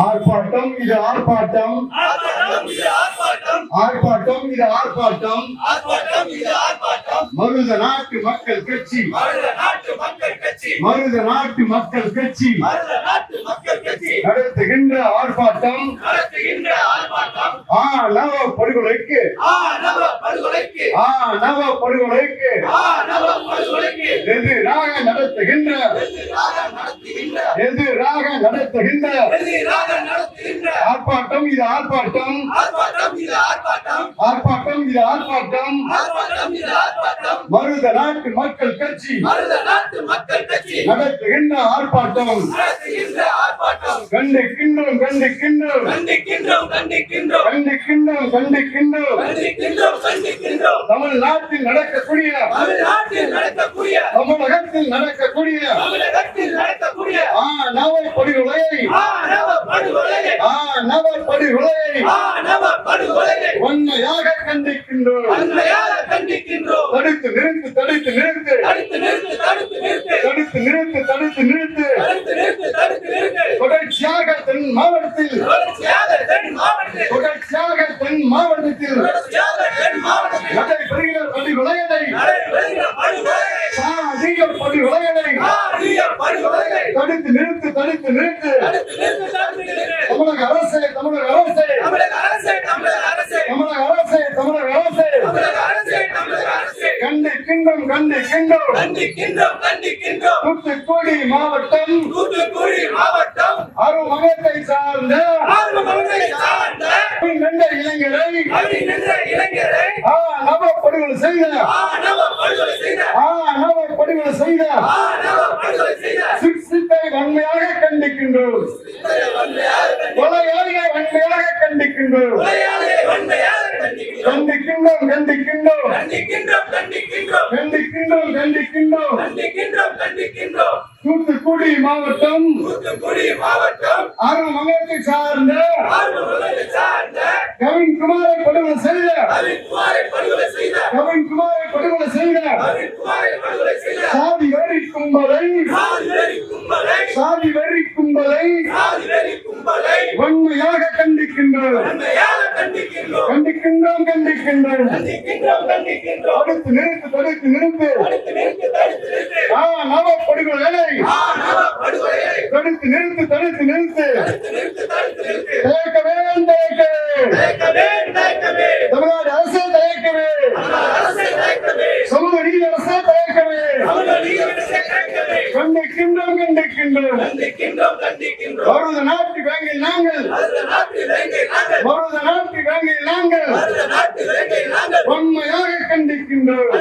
ஆர்ப்பாட்டம் இது ஆர்ப்பாட்டம், ஆர்ப்பாட்டம் இது ஆர்ப்பாட்டம். மருத நாட்டு மக்கள் கட்சி, மருத நாட்டு மக்கள் கட்சி நடத்துகின்ற ஆர்ப்பாட்டம் ஆணவ படுகொலைக்கு, ஆணவ படுகொலைக்கு எதிராக நடத்துகின்ற, எதிராக நடத்துகின்ற ஆர்ப்பாட்டம் இது ஆர்ப்பாட்டம், ஆர்ப்பாட்டம் இது ஆர்ப்பாட்டம். மருத நாட்டு மக்கள் கட்சி நடத்துகின்ற ஆர்ப்பாட்டம் கண்டிக்கின்றோம், கண்டிக்கின்றோம், கண்டிக்கின்றோம், கண்டிக்கின்றோம். தமிழ்நாட்டில் நடக்கக்கூடிய, தமிழகத்தில் நடக்கக்கூடிய ஆணவ படுகொலையை, ஆணவ படுகொலையை உண்மையாக கண்டிக்கின்றோம். தடுத்து நிறுத்து, தடுத்து நிறுத்து, தடுத்து நிறுத்து, தடுத்து நிறுத்து. தொடர்ச்சியாக தென் மாவட்டத்தில், தொடர்ச்சியாக தென் மாவட்டத்தில் நடைபெறுகிற படுகொலைகளை, சாதிய படுகொலைகளை தடுத்து நிறுத்து, தடுத்து நிறுத்து. தமிழக அரசே, தமிழக அரசே, தமிழக அரசே, தமிழக அரசே கண்டிக்கின்றோம், கண்டிக்கின்றோம். தூத்துக்குடி மாவட்டம், அருமகத்தை சார்ந்த இளைஞரை ஆணவ படுகொலை செய்த, ஆணவ படுகொலை செய்த சிக்ஸை வன்மையாக கண்டிக்கின்றோம். கொலையாளியை வன்மையாக கண்டிக்கின்றோம். கண்டிக்கின்றோம், கண்டிக்கின்றோம், கண்டிக்கின்றோம். தூத்துக்குடி மாவட்டம் அருமகத்தை சார்ந்த கவின்குமாரை படுகொலை செய்த, கவின்குமாரை படுகொலை செய்த சாதி வெறி கும்பலை, சாதி வெறி கும்பலை வன்மையாக கண்டிக்கின்றோம், கண்டிக்கின்றோம், கண்டிக்கின்றோம். தடுத்து நிறுத்து, தடுத்து நிறுத்து. ஆணவ படுகொலைகளை தடுத்து நிறுத்து, தடுத்து நிறுத்து. தயக்கவே, தயக்கவே. தமிழ்நாடு அரசே தயக்கவே, சமூக நீதி அரசே தயக்கவே. கண்டிக்கின்றோம், கண்டிக்கின்றோம். மருத நாட்டு வேங்கை நாங்கள், மருத நாட்டு வேங்கை நாங்கள் வன்மையாக கண்டிக்கின்றோம்.